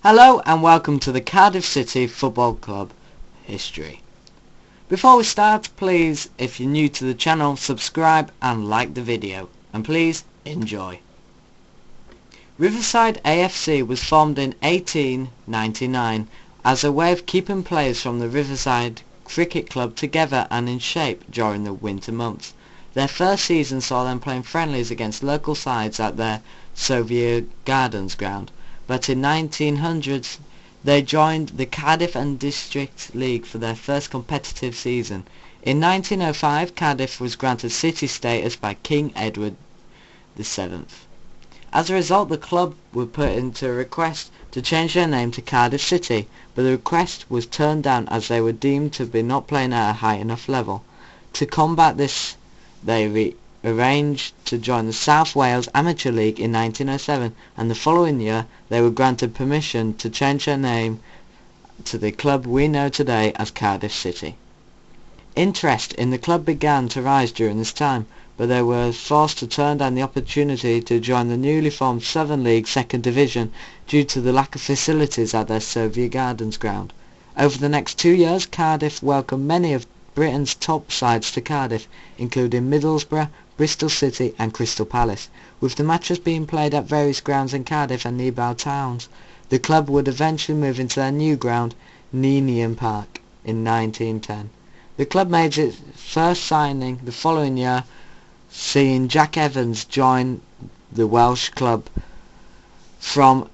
Hello and welcome to the Cardiff City Football Club history. Before we start, please, if you're new to the channel, subscribe and like the video, and please enjoy. Riverside AFC was formed in 1899 as a way of keeping players from the Riverside Cricket Club together and in shape during the winter months. Their first season saw them playing friendlies against local sides at their Soviet Gardens ground, but in 1900s they joined the Cardiff and District League for their first competitive season. In 1905 Cardiff was granted city status by King Edward VII. As a result, the club were put into a request to change their name to Cardiff City, but the request was turned down as they were deemed to be not playing at a high enough level. To combat this, they arranged to join the South Wales Amateur League in 1907, and the following year they were granted permission to change their name to the club we know today as Cardiff City. Interest in the club began to rise during this time, but they were forced to turn down the opportunity to join the newly formed Southern League Second Division due to the lack of facilities at their Soviet Gardens ground. Over the next 2 years, Cardiff welcomed many of Britain's top sides to Cardiff, including Middlesbrough, Bristol City and Crystal Palace, with the matches being played at various grounds in Cardiff and nearby towns. The club would eventually move into their new ground, Eaton Park, in 1910. The club made its first signing the following year, seeing Jack Evans join the Welsh club from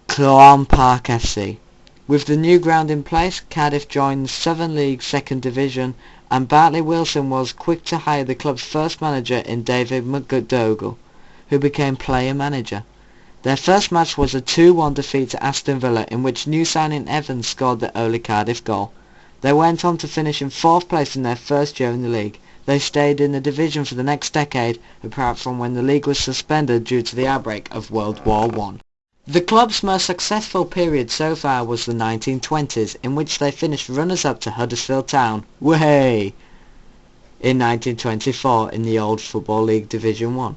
Clough Park FC. With the new ground in place, Cardiff joined the Southern League Second Division, and Bartley Wilson was quick to hire the club's first manager in David McDougall, who became player manager. Their first match was a 2-1 defeat to Aston Villa, in which new signing Evans scored the only Cardiff goal. They went on to finish in 4th place in their first year in the league. They stayed in the division for the next decade, apart from when the league was suspended due to the outbreak of World War I. The club's most successful period so far was the 1920s, in which they finished runners-up to Huddersfield Town, way, in 1924 in the old Football League Division 1,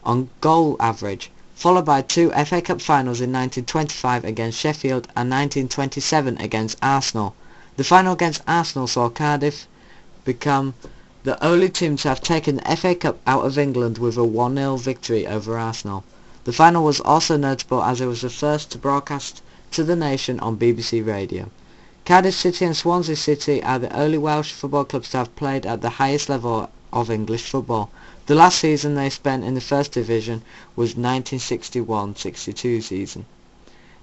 on goal average, followed by 2 FA Cup finals in 1925 against Sheffield and 1927 against Arsenal. The final against Arsenal saw Cardiff become the only team to have taken the FA Cup out of England with a 1-0 victory over Arsenal. The final was also notable as it was the first to broadcast to the nation on BBC Radio. Cardiff City and Swansea City are the only Welsh football clubs to have played at the highest level of English football. The last season they spent in the First Division was 1961-62 season.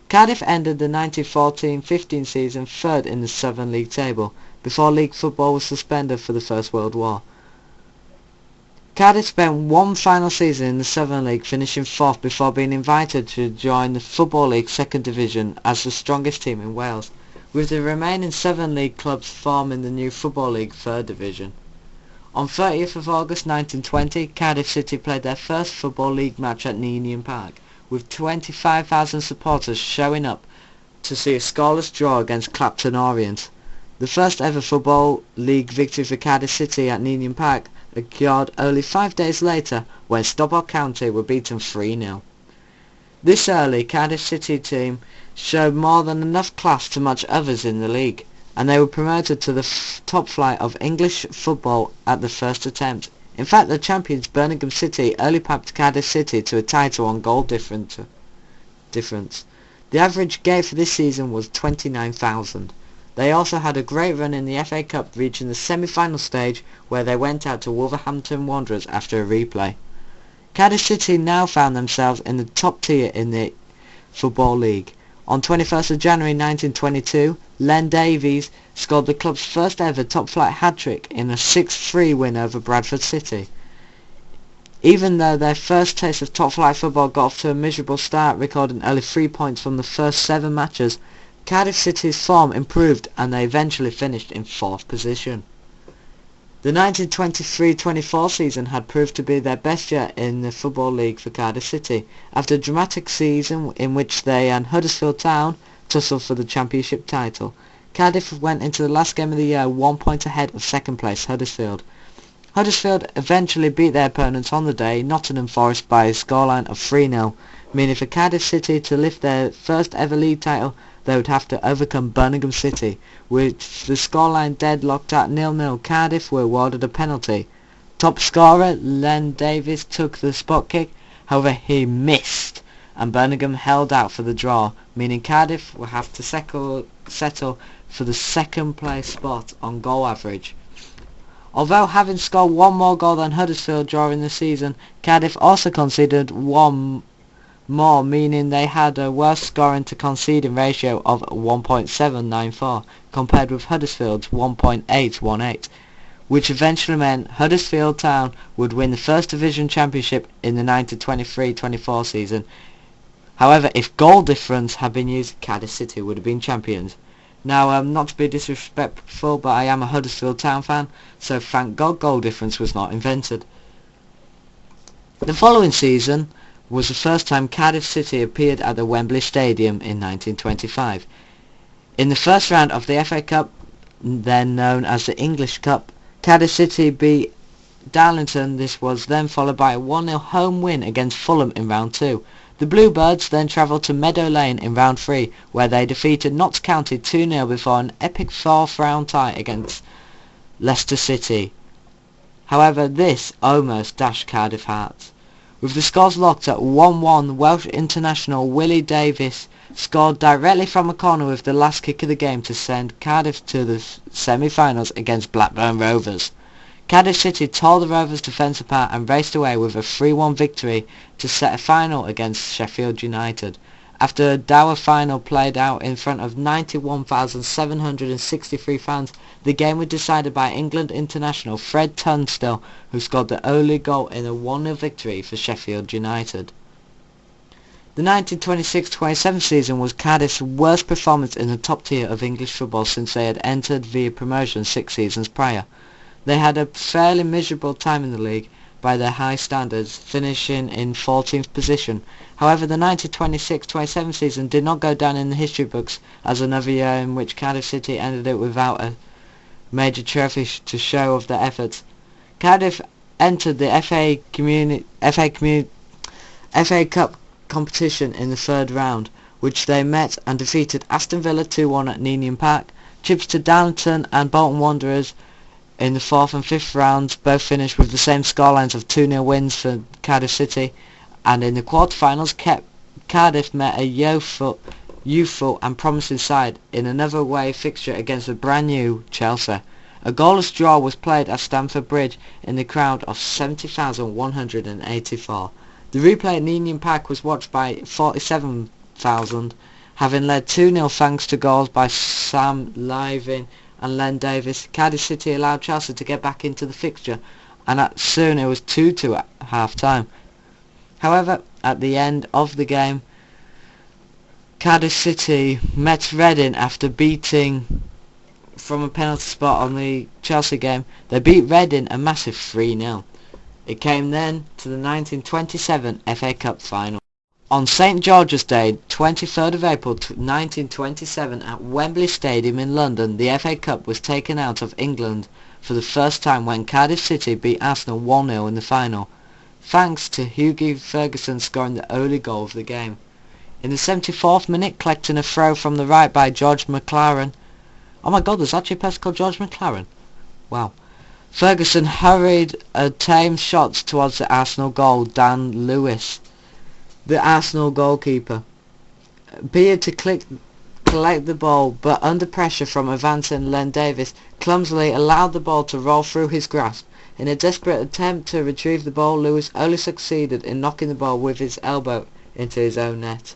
Cardiff ended the 1914-15 season third in the Southern League table, before league football was suspended for the First World War. Cardiff spent one final season in the Southern League, finishing 4th before being invited to join the Football League Second Division as the strongest team in Wales, with the remaining Southern League clubs forming the new Football League Third Division. On 30th of August 1920, Cardiff City played their first Football League match at Eaton Park, with 25,000 supporters showing up to see a scoreless draw against Clapton Orient. The first ever Football League victory for Cardiff City at Eaton Park occurred only 5 days later when Stockport County were beaten 3-0. This early Cardiff City team showed more than enough class to match others in the league, and they were promoted to the top flight of English football at the first attempt. In fact, the champions Birmingham City early papped Cardiff City to a title on goal difference. The average gate for this season was 29,000. They also had a great run in the FA Cup, reaching the semi-final stage where they went out to Wolverhampton Wanderers after a replay. Cardiff City now found themselves in the top tier in the Football League. On 21st of January 1922, Len Davies scored the club's first ever top-flight hat-trick in a 6-3 win over Bradford City. Even though their first taste of top-flight football got off to a miserable start, recording only 3 points from the first 7 matches, Cardiff City's form improved and they eventually finished in 4th position. The 1923-24 season had proved to be their best year in the Football League for Cardiff City, after a dramatic season in which they and Huddersfield Town tussled for the Championship title. Cardiff went into the last game of the year 1 point ahead of second place Huddersfield. Huddersfield eventually beat their opponents on the day, Nottingham Forest, by a scoreline of 3-0, meaning for Cardiff City to lift their first ever league title, they would have to overcome Birmingham City, with the scoreline deadlocked at 0-0. Cardiff were awarded a penalty. Top scorer Len Davies took the spot kick, however he missed, and Birmingham held out for the draw, meaning Cardiff will have to settle for the second place spot on goal average. Although having scored one more goal than Huddersfield during the season, Cardiff also conceded one more, meaning they had a worse scoring to conceding ratio of 1.794 compared with Huddersfield's 1.818, which eventually meant Huddersfield Town would win the First Division Championship in the 1923-24 season. However, if goal difference had been used, Cardiff City would have been champions. Now, not to be disrespectful, but I am a Huddersfield Town fan, so thank God goal difference was not invented. The following season was the first time Cardiff City appeared at the Wembley Stadium in 1925. In the first round of the FA Cup, then known as the English Cup, Cardiff City beat Darlington. This was then followed by a 1-0 home win against Fulham in round 2. The Bluebirds then travelled to Meadow Lane in round 3, where they defeated Notts County 2-0 before an epic 4th round tie against Leicester City. However, this almost dashed Cardiff hearts. With the scores locked at 1-1, Welsh international Willie Davies scored directly from a corner with the last kick of the game to send Cardiff to the semi-finals against Blackburn Rovers. Cardiff City tore the Rovers' defence apart and raced away with a 3-1 victory to set a final against Sheffield United. After a dour final played out in front of 91,763 fans, the game was decided by England international Fred Tunstall, who scored the only goal in a 1-0 victory for Sheffield United. The 1926-27 season was Cardiff's worst performance in the top tier of English football since they had entered via promotion 6 seasons prior. They had a fairly miserable time in the league by their high standards, finishing in 14th position. However, the 1926-27 season did not go down in the history books as another year in which Cardiff City ended it without a major trophy to show of their efforts. Cardiff entered the FA Cup competition in the third round, which they met and defeated Aston Villa 2-1 at Ninian Park. Trips to Darlington and Bolton Wanderers in the 4th and 5th rounds both finished with the same scorelines of 2-0 wins for Cardiff City, and in the quarter-finals Cardiff met a youthful and promising side in another away fixture against the brand new Chelsea. A goalless draw was played at Stamford Bridge in the crowd of 70,184. The replay at Ninian Park was watched by 47,000, having led 2-0 thanks to goals by Sam Living and Len Davies. Cardiff City allowed Chelsea to get back into the fixture, and soon it was 2-2 at half-time. However, at the end of the game, Cardiff City met Reading after beating from a penalty spot on the Chelsea game. They beat Reading a massive 3-0. It came then to the 1927 FA Cup final. On St George's Day, 23rd of April 1927, at Wembley Stadium in London, the FA Cup was taken out of England for the first time when Cardiff City beat Arsenal 1-0 in the final, thanks to Hughie Ferguson scoring the only goal of the game. In the 74th minute, collecting a throw from the right by George McLaren. Oh my god, there's actually a person called George McLaren. Wow. Ferguson hurried a tame shot towards the Arsenal goal. Dan Lewis, the Arsenal goalkeeper, appeared to collect the ball, but under pressure from advancing Len Davies, clumsily allowed the ball to roll through his grasp. In a desperate attempt to retrieve the ball, Lewis only succeeded in knocking the ball with his elbow into his own net.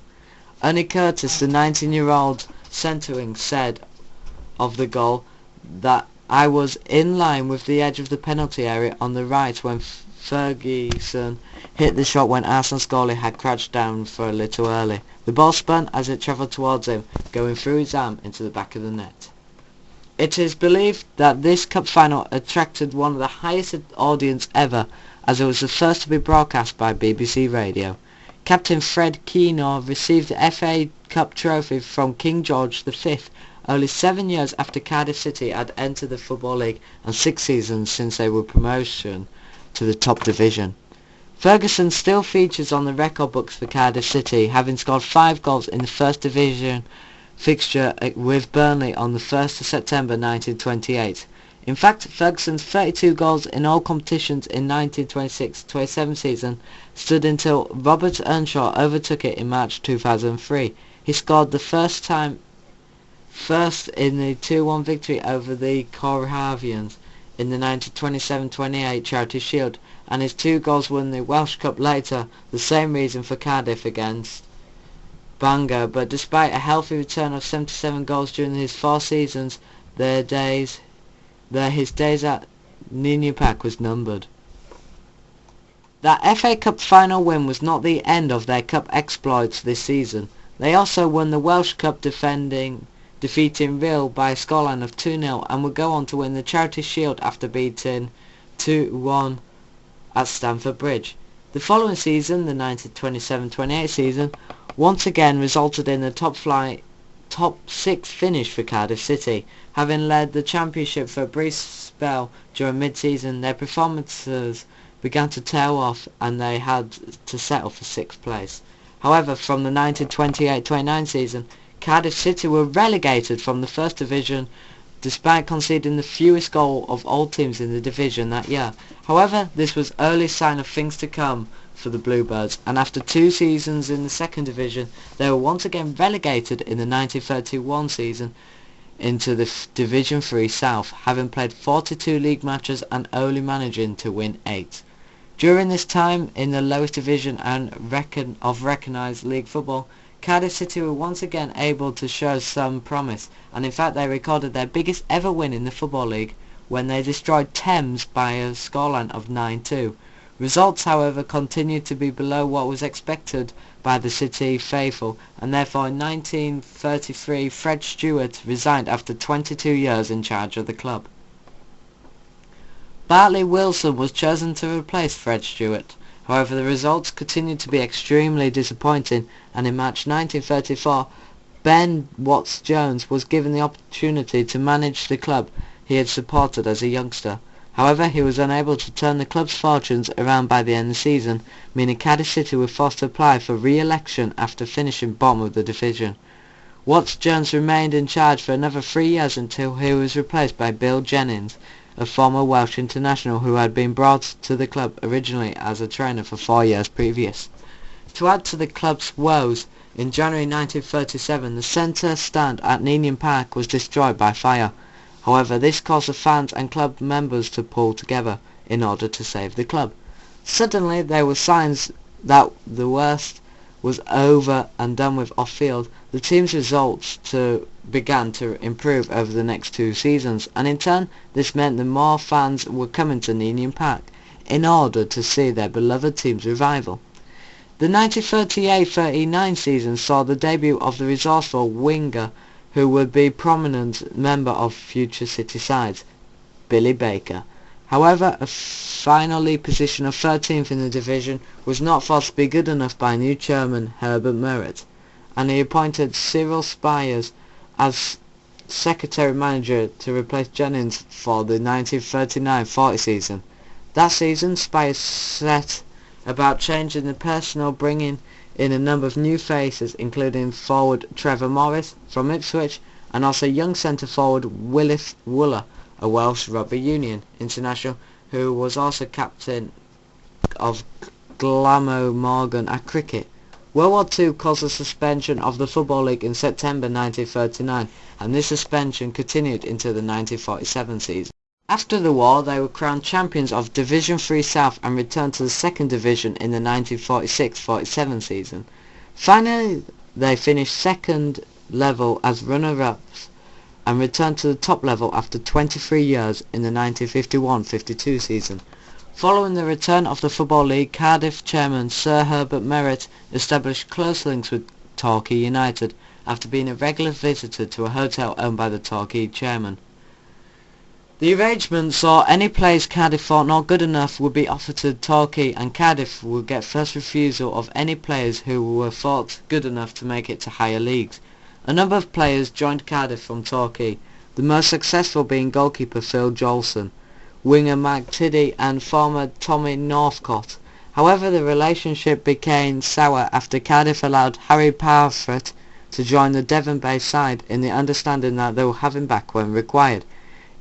Only Curtis, the 19-year-old centre-wing, said of the goal that I was in line with the edge of the penalty area on the right when Ferguson hit the shot when Arsenal's goalie had crouched down for a little early. The ball spun as it travelled towards him, going through his arm into the back of the net. It is believed that this cup final attracted one of the highest audience ever, as it was the first to be broadcast by BBC Radio. Captain Fred Keenor received the FA Cup trophy from King George V only 7 years after Cardiff City had entered the Football League and 6 seasons since they were promotion to the top division. Ferguson still features on the record books for Cardiff City, having scored 5 goals in the First Division fixture with Burnley on the 1st of September 1928. In fact, Ferguson's 32 goals in all competitions in 1926-27 season stood until Robert Earnshaw overtook it in March 2003. He scored the first in the 2-1 victory over the Corinthians in the 1927-28 Charity Shield, and his 2 goals won the Welsh Cup later, the same reason for Cardiff against Bangor. But despite a healthy return of 77 goals during his 4 seasons, his days at Ninian Park was numbered. That FA Cup final win was not the end of their cup exploits this season. They also won the Welsh Cup, defeating Real by a scoreline of 2-0, and would go on to win the Charity Shield after beating 2-1 at Stamford Bridge. The following season, the 1927-28 season, once again resulted in a top 6 finish for Cardiff City. Having led the championship for a brief spell during mid-season, their performances began to tail off and they had to settle for 6th place. However, from the 1928-29 season, Cardiff City were relegated from the First Division despite conceding the fewest goal of all teams in the division that year. However, this was early sign of things to come for the Bluebirds, and after 2 seasons in the Second Division, they were once again relegated in the 1931 season into the Division 3 South, having played 42 league matches and only managing to win 8. During this time in the lowest division of recognised league football, Cardiff City were once again able to show some promise, and in fact they recorded their biggest ever win in the Football League when they destroyed Thames by a scoreline of 9-2. Results, however, continued to be below what was expected by the City faithful, and therefore in 1933 Fred Stewart resigned after 22 years in charge of the club. Bartley Wilson was chosen to replace Fred Stewart. However, the results continued to be extremely disappointing, and in March 1934 Ben Watts-Jones was given the opportunity to manage the club he had supported as a youngster. However, he was unable to turn the club's fortunes around by the end of the season, meaning Cardiff City were forced to apply for re-election after finishing bottom of the division. Watts-Jones remained in charge for another 3 years until he was replaced by Bill Jennings, a former Welsh international who had been brought to the club originally as a trainer for 4 years previous. To add to the club's woes, in January 1937 the centre stand at Ninian Park was destroyed by fire. However, this caused the fans and club members to pull together in order to save the club. Suddenly there were signs that the worst was over and done with off-field. The team's results began to improve over the next 2 seasons, and in turn this meant that more fans were coming to Ninian Park in order to see their beloved team's revival. The 1938-39 season saw the debut of the resourceful winger who would be a prominent member of future City sides, Billy Baker. However, a final league position of 13th in the division was not thought to be good enough by new chairman Herbert Merritt, and he appointed Cyril Spires as secretary-manager to replace Jennings for the 1939-40 season. That season, Spires set about changing the personnel, bringing in a number of new faces, including forward Trevor Morris from Ipswich, and also young centre-forward Willis Wooler, a Welsh Rugby Union international who was also captain of Glamorgan at cricket. World War II caused the suspension of the Football League in September 1939, and this suspension continued into the 1947 season. After the war, they were crowned champions of Division 3 South and returned to the second division in the 1946-47 season. Finally, they finished second level as runner-ups and returned to the top level after 23 years in the 1951-52 season. Following the return of the Football League, Cardiff chairman Sir Herbert Merritt established close links with Torquay United after being a regular visitor to a hotel owned by the Torquay chairman. The arrangement saw any players Cardiff thought not good enough would be offered to Torquay, and Cardiff would get first refusal of any players who were thought good enough to make it to higher leagues. A number of players joined Cardiff from Torquay, the most successful being goalkeeper Phil Jolson, winger Mark Tiddy and former Tommy Northcott, However, the relationship became sour after Cardiff allowed Harry Parfitt to join the Devon-based side in the understanding that they will have him back when required.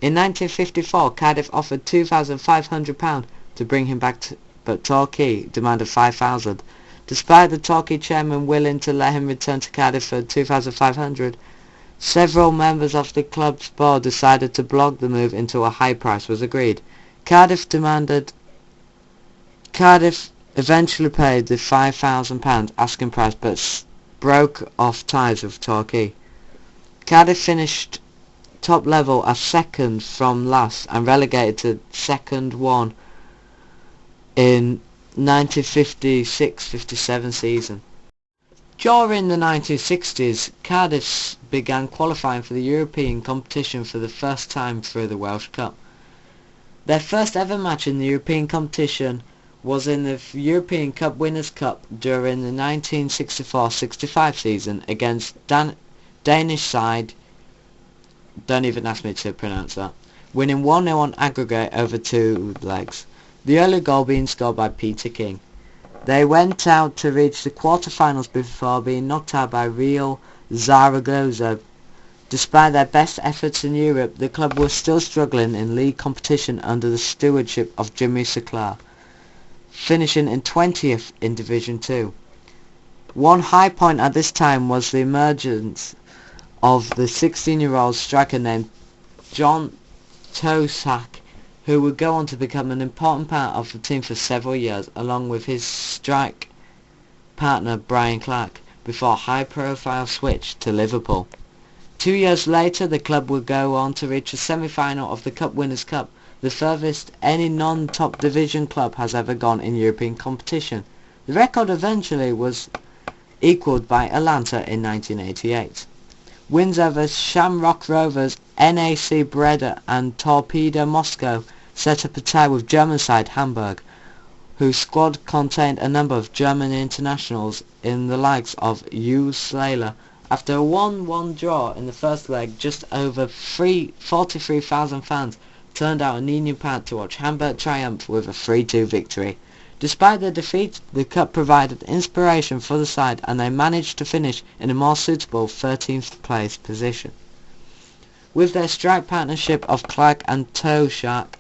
In 1954, Cardiff offered £2,500 to bring him back, but Torquay demanded £5,000. Despite the Torquay chairman willing to let him return to Cardiff for £2,500, several members of the club's board decided to block the move until a high price was agreed. Cardiff eventually paid the £5,000 asking price, but broke off ties with Torquay. Cardiff finished top level as second from last and relegated to Second 1 in 1956-57 season. During the 1960s, Cardiff began qualifying for the European competition for the first time through the Welsh Cup. Their first ever match in the European competition was in the European Cup Winners' Cup during the 1964-65 season against Danish side, don't even ask me to pronounce that, winning 1-0 on aggregate over 2 legs, the early goal being scored by Peter King. They went out to reach the quarter-finals before being knocked out by Real Zaragoza. Despite their best efforts in Europe, the club was still struggling in league competition under the stewardship of Jimmy Seclar, finishing in 20th in Division 2. One high point at this time was the emergence of the 16-year-old striker named John Tosak, who would go on to become an important part of the team for several years, along with his strike partner Brian Clark, before a high-profile switch to Liverpool. 2 years later, the club would go on to reach a semi-final of the Cup Winners' Cup, the furthest any non-top division club has ever gone in European competition. The record eventually was equalled by Atlanta in 1988. Wins over Shamrock Rovers, NAC Breda and Torpedo Moscow set up a tie with German side Hamburg, whose squad contained a number of German internationals in the likes of Hugh Slater. After a 1-1 draw in the first leg, just over 43,000 fans turned out in Eaton Park to watch Hamburg triumph with a 3-2 victory. Despite the defeat, the cup provided inspiration for the side and they managed to finish in a more suitable 13th place position. With their strike partnership of Clark and Toshak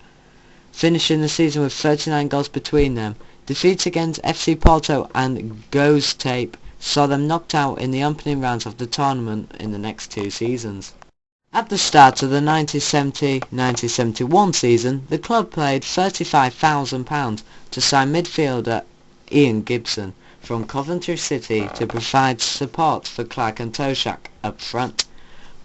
finishing the season with 39 goals between them, defeats against FC Porto and Göztepe saw them knocked out in the opening rounds of the tournament in the next 2 seasons. At the start of the 1970-1971 season, the club paid £35,000 to sign midfielder Ian Gibson from Coventry City to provide support for Clark and Toshak up front.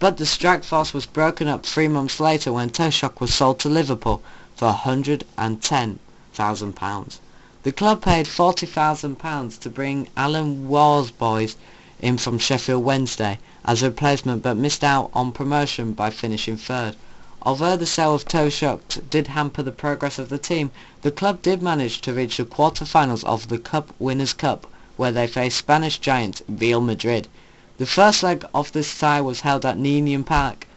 But the strike force was broken up 3 months later when Toshak was sold to Liverpool for £110,000. The club paid £40,000 to bring Alan Worsboys in from Sheffield Wednesday as a replacement, but missed out on promotion by finishing 3rd. Although the sale of Toshak did hamper the progress of the team, the club did manage to reach the quarter-finals of the Cup Winners' Cup, where they faced Spanish giant Real Madrid. The first leg of this tie was held at Ninian Park,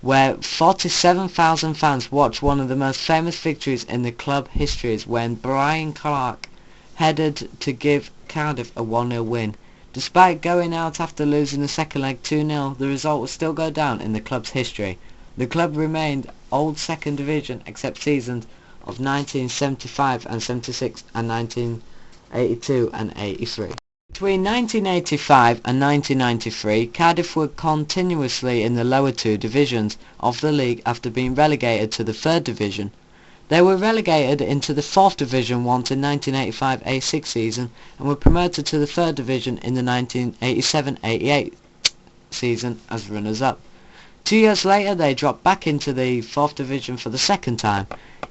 where 47,000 fans watched one of the most famous victories in the club histories when Brian Clark headed to give Cardiff a 1-0 win. Despite going out after losing the second leg 2-0, the result will still go down in the club's history. The club remained old second division except seasons of 1975 and 76 and 1982 and 83. Between 1985 and 1993, Cardiff were continuously in the lower 2 divisions of the league after being relegated to the 3rd division. They were relegated into the 4th division once in 1985-86 season and were promoted to the 3rd division in the 1987-88 season as runners-up. 2 years later they dropped back into the 4th division for the second time.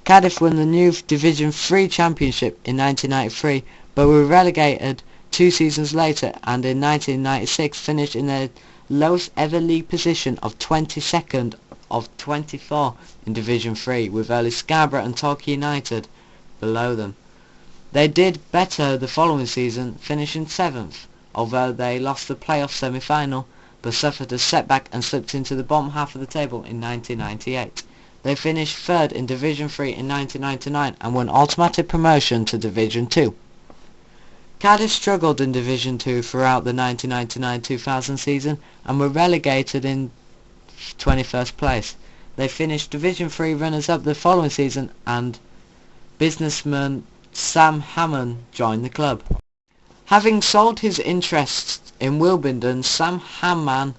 Cardiff won the new Division 3 championship in 1993 but were relegated 2 seasons later and in 1996 finished in their lowest ever league position of 22nd of 24 in Division 3, with only Scarborough and Torquay United below them. They did better the following season, finishing 7th, although they lost the playoff semi-final, but suffered a setback and slipped into the bottom half of the table in 1998. They finished 3rd in Division 3 in 1999 and won automatic promotion to Division 2. Cardiff struggled in Division 2 throughout the 1999-2000 season and were relegated in 21st place. They finished Division 3 runners-up the following season, and businessman Sam Hammond joined the club. Having sold his interests in Wimbledon, Sam Hammond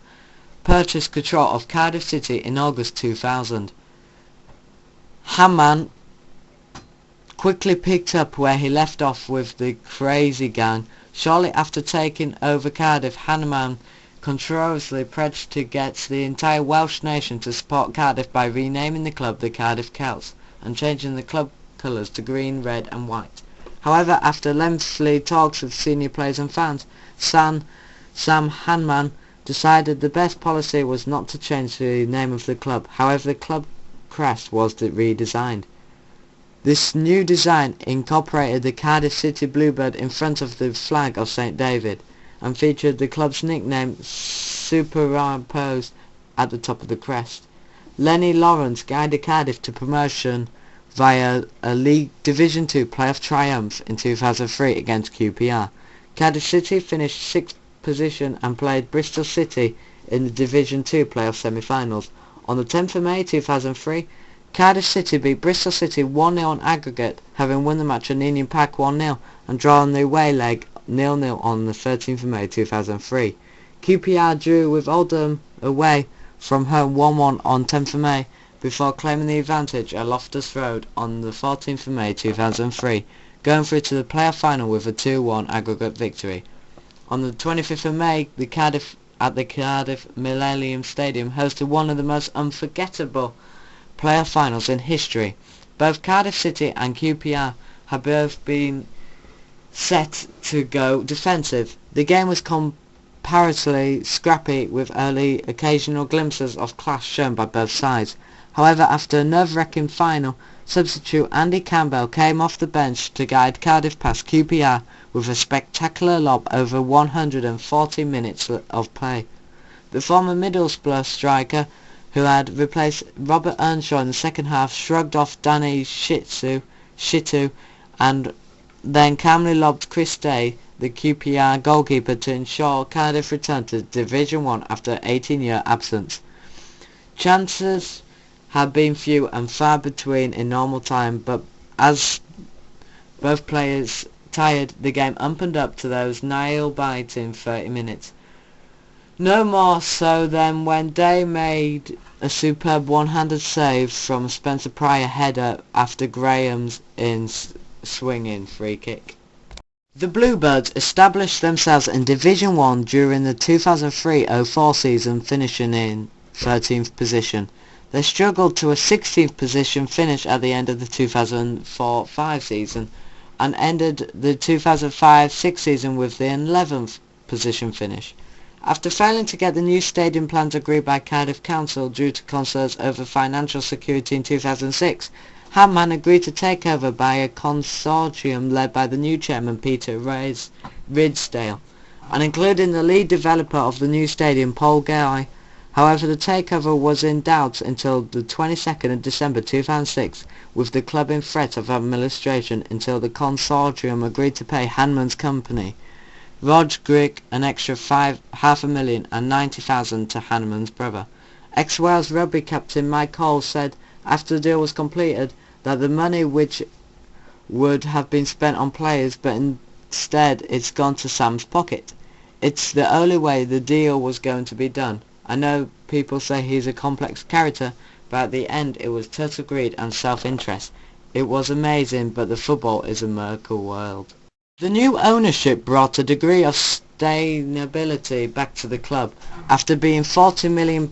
purchased control of Cardiff City in August 2000. Hammond quickly picked up where he left off with the Crazy Gang. Shortly after taking over Cardiff, Hammond controversially pledged to get the entire Welsh nation to support Cardiff by renaming the club the Cardiff Celts and changing the club colours to green, red and white. However, after lengthy talks with senior players and fans, Sam Hammond decided the best policy was not to change the name of the club. However, the club crest was redesigned. This new design incorporated the Cardiff City Bluebird in front of the flag of St David and featured the club's nickname superimposed at the top of the crest. Lenny Lawrence guided Cardiff to promotion via a League Division 2 playoff triumph in 2003 against QPR. Cardiff City finished 6th position and played Bristol City in the Division 2 playoff semi-finals. On the 10th of May 2003, Cardiff City beat Bristol City 1-0 on aggregate, having won the match at Eaton Park 1-0 and drawn the away leg 0-0 on the 13th of May 2003. QPR drew with Oldham away from home 1-1 on 10th of May before claiming the advantage at Loftus Road on the 14th of May 2003, going through to the playoff final with a 2-1 aggregate victory. On the 25th of May, the Cardiff Millennium Stadium hosted one of the most unforgettable playoff finals in history. Both Cardiff City and QPR have both been set to go defensive. The game was comparatively scrappy with early occasional glimpses of class shown by both sides. However, after a nerve-wracking final, substitute Andy Campbell came off the bench to guide Cardiff past QPR with a spectacular lob over 140 minutes of play. The former Middlesbrough striker, who had replaced Robert Earnshaw in the second half, shrugged off Danny Shitu and then calmly lobbed Chris Day, the QPR goalkeeper, to ensure Cardiff returned to Division 1 after an 18-year absence. Chances had been few and far between in normal time, but as both players tired, the game opened up to those nail-biting 30 minutes. No more so than when Day made a superb one-handed save from Spencer Pryor header after Graham's swinging free kick. The Bluebirds established themselves in Division 1 during the 2003-04 season, finishing in 13th position. They struggled to a 16th position finish at the end of the 2004-05 season and ended the 2005-06 season with the 11th position finish. After failing to get the new stadium plans agreed by Cardiff Council due to concerns over financial security in 2006, Hammond agreed to take over by a consortium led by the new chairman Peter Ridsdale and including the lead developer of the new stadium, Paul Guy. However, the takeover was in doubt until the 22nd of December 2006, with the club in threat of administration until the consortium agreed to pay Hammond's company, Rog Grigg, an extra $500,000 and $90,000 to Hammond's brother. Ex-Wales rugby captain Mike Hall said after the deal was completed that the money which would have been spent on players, but instead it's gone to Sam's pocket. It's the only way the deal was going to be done. I know people say he's a complex character, but at the end it was total greed and self-interest. It was amazing, but the football is a miracle world. The new ownership brought a degree of sustainability back to the club. After being £40 million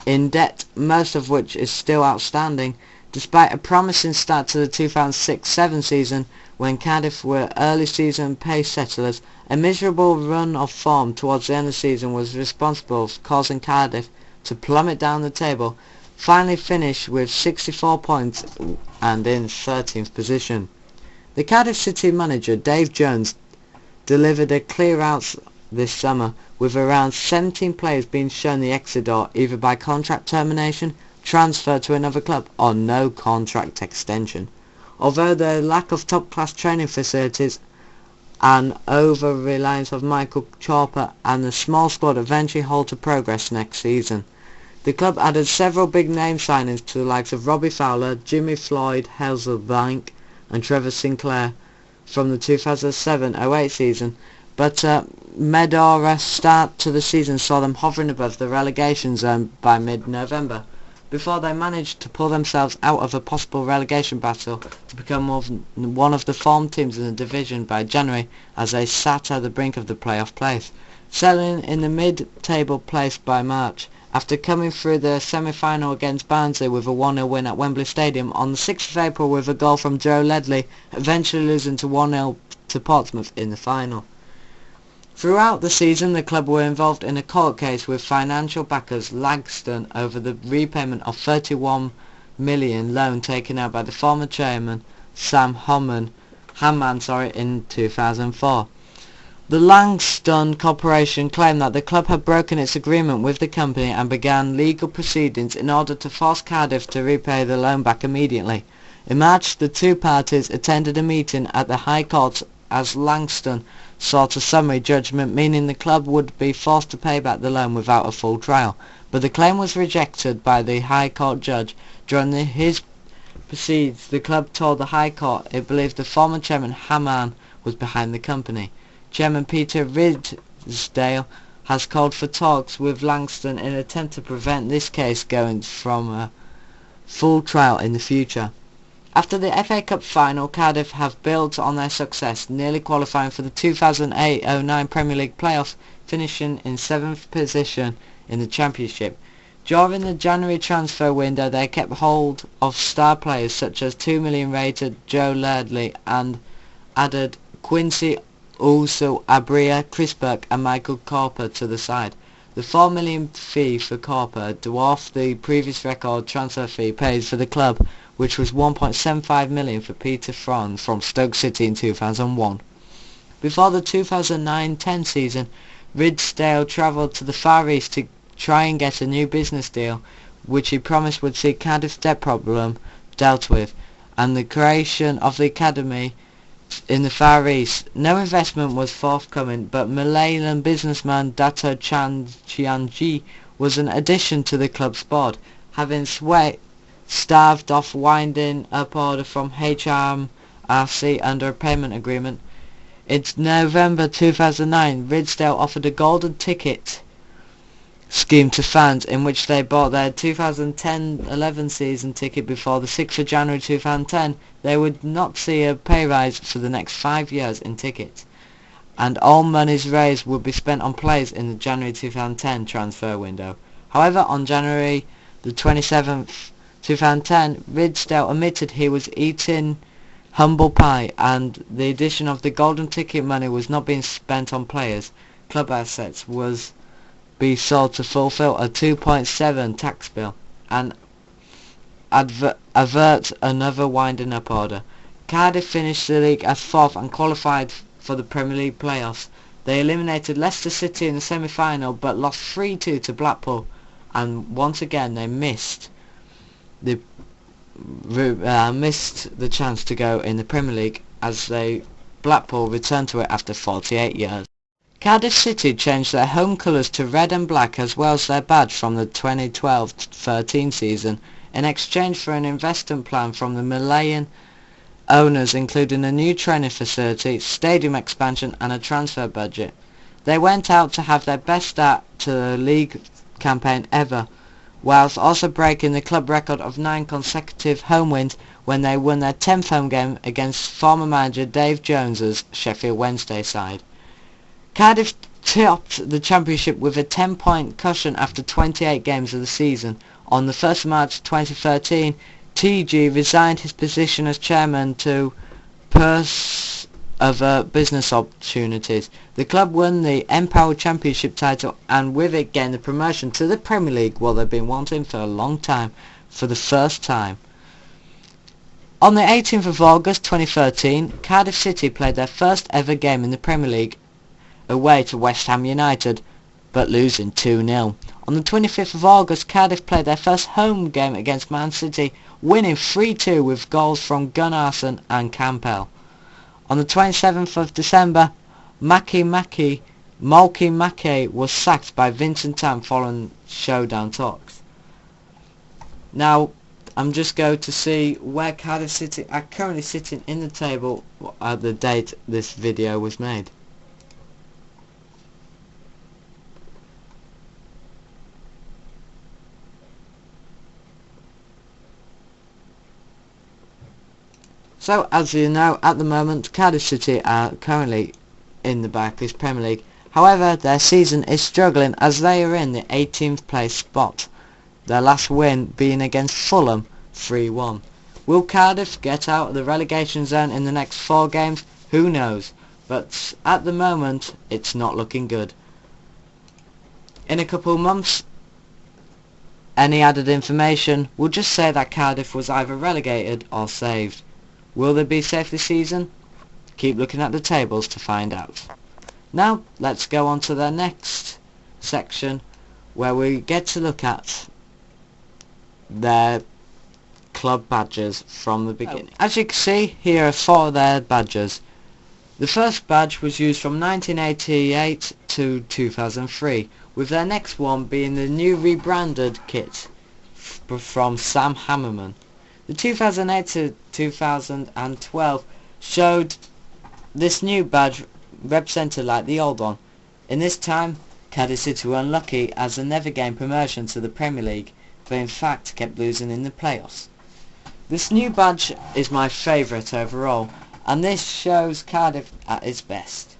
in debt, most of which is still outstanding, despite a promising start to the 2006-07 season when Cardiff were early season pace settlers, a miserable run of form towards the end of the season was responsible for causing Cardiff to plummet down the table, finally finish with 64 points and in 13th position. The Cardiff City manager Dave Jones delivered a clear-out this summer, with around 17 players being shown the exit door either by contract termination, transfer to another club or no contract extension. Although the lack of top-class training facilities and over-reliance of Michael Chopper and the small squad eventually halted progress next season. The club added several big name signings to the likes of Robbie Fowler, Jimmy Floyd Hasselbank and Trevor Sinclair from the 2007-08 season, but Medora start to the season saw them hovering above the relegation zone by mid-November, before they managed to pull themselves out of a possible relegation battle to become one of the form teams in the division by January, as they sat at the brink of the playoff place, settling in the mid-table place by March. After coming through the semi-final against Barnsley with a 1-0 win at Wembley Stadium on the 6th of April with a goal from Joe Ledley, eventually losing to 1-0 to Portsmouth in the final. Throughout the season, the club were involved in a court case with financial backers Langston over the repayment of £31 million loan taken out by the former chairman Sam Hammond in 2004. The Langston Corporation claimed that the club had broken its agreement with the company and began legal proceedings in order to force Cardiff to repay the loan back immediately. In March, the two parties attended a meeting at the High Court as Langston sought a summary judgment, meaning the club would be forced to pay back the loan without a full trial. But the claim was rejected by the High Court judge. During his proceedings, the club told the High Court it believed the former chairman Hammond was behind the company. Chairman Peter Ridsdale has called for talks with Langston in an attempt to prevent this case going from a full trial in the future. After the FA Cup final, Cardiff have built on their success, nearly qualifying for the 2008-09 Premier League playoffs, finishing in 7th position in the Championship. During the January transfer window, they kept hold of star players such as $2 million rated Joe Ledley and added Quincy Abria, Chris Burke and Michael Corper to the side. The $4 million fee for Corper dwarfed the previous record transfer fee paid for the club, which was $1.75 million for Peter Franz from Stoke City in 2001. Before the 2009-10 season, Ridsdale travelled to the Far East to try and get a new business deal, which he promised would see Cardiff's debt problem dealt with, and the creation of the academy in the Far East. No investment was forthcoming, but Malayan businessman Dato Chianji was an addition to the club's board, having staved off winding up order from HMRC under a payment agreement. In November 2009, Ridsdale offered a golden ticket scheme to fans in which they bought their 2010-11 season ticket before the 6th of January 2010. They would not see a pay rise for the next 5 years in tickets, and all monies raised would be spent on players in the January 2010 transfer window. However, on January the 27th, 2010, Ridsdale admitted he was eating humble pie and the addition of the golden ticket money was not being spent on players. Club assets was be sold to fulfill a 2.7 tax bill and avert another winding up order. Cardiff finished the league as 4th and qualified for the Premier League playoffs. They eliminated Leicester City in the semi-final but lost 3-2 to Blackpool, and once again they missed the chance to go in the Premier League as Blackpool returned to it after 48 years. Cardiff City changed their home colours to red and black as well as their badge from the 2012-13 season in exchange for an investment plan from the Malayan owners, including a new training facility, stadium expansion and a transfer budget. They went out to have their best start to the league campaign ever, whilst also breaking the club record of 9 consecutive home wins when they won their 10th home game against former manager Dave Jones's Sheffield Wednesday side. Cardiff topped the Championship with a 10-point cushion after 28 games of the season. On the 1st of March 2013, TG resigned his position as chairman to pursue other business opportunities. The club won the Empower Championship title and with it gained the promotion to the Premier League, what they've been wanting for a long time, for the first time. On the 18th of August 2013, Cardiff City played their first ever game in the Premier League away to West Ham United, but losing 2-0. On the 25th of August, Cardiff played their first home game against Man City, winning 3-2 with goals from Gunnarsson and Campbell. On the 27th of December, Malky Mackay was sacked by Vincent Tan following showdown talks. Now, I'm just going to see where Cardiff City are currently sitting in the table at the date this video was made. So, as you know, at the moment, Cardiff City are currently in the Barclays Premier League. However, their season is struggling as they are in the 18th place spot. Their last win being against Fulham, 3-1. Will Cardiff get out of the relegation zone in the next 4 games? Who knows? But at the moment, it's not looking good. In a couple of months, any added information will just say that Cardiff was either relegated or saved. Will they be safe this season? Keep looking at the tables to find out. Now, let's go on to the next section where we get to look at their club badges from the beginning. As you can see, here are 4 of their badges. The first badge was used from 1988 to 2003, with their next one being the new rebranded kit from Sam Hammerman. The 2008 to 2012 showed this new badge represented like the old one. In this time, Cardiff City were unlucky as they never gained promotion to the Premier League, but in fact kept losing in the playoffs. This new badge is my favourite overall, and this shows Cardiff at its best.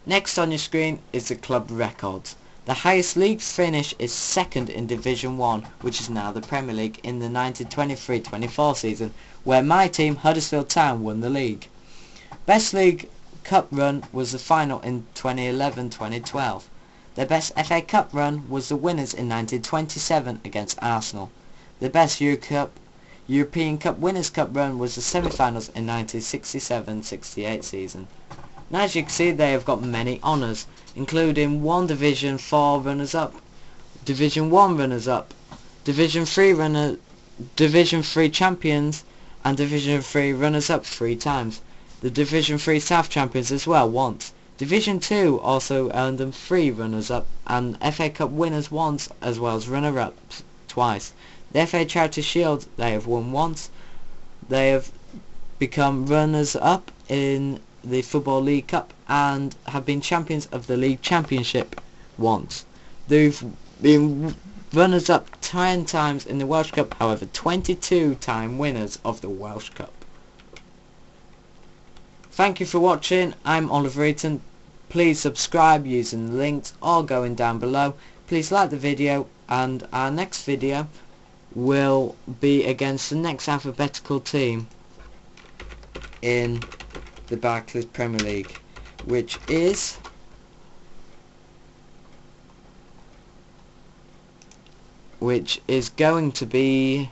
Next on your screen is the club records. The highest league finish is second in Division 1, which is now the Premier League, in the 1923-24 season, where my team, Huddersfield Town, won the league. Best League Cup run was the final in 2011-2012. Their best FA Cup run was the winners in 1927 against Arsenal. The best European Cup Winners' Cup run was the semi-finals in 1967-68 season. Now, as you can see, they have got many honours, including 1 Division 4 runners-up, Division 1 runners-up, Division 3 champions, and Division 3 runners-up 3 times. The Division 3 South champions as well once. Division 2 also earned them 3 runners-up, and FA Cup winners once, as well as runner-ups twice. The FA Charity Shield they have won once. They have become runners-up in the Football League Cup and have been champions of the League Championship once. They've been runners-up 10 times in the Welsh Cup, however 22-time winners of the Welsh Cup. Thank you for watching. I'm Oliver Eaton. Please subscribe using the links or going down below. Please like the video, and our next video will be against the next alphabetical team in the Barclays Premier League, which is going to be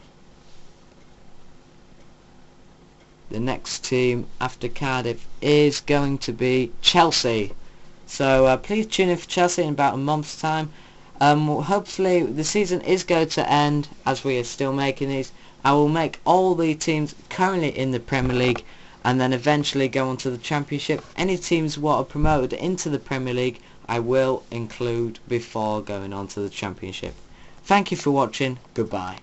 the next team after Cardiff is going to be Chelsea. So please tune in for Chelsea in about a month's time. Hopefully the season is going to end as we are still making these. I will make all the teams currently in the Premier League and then eventually go on to the Championship. Any teams what are promoted into the Premier League I will include before going on to the Championship. Thank you for watching. Goodbye.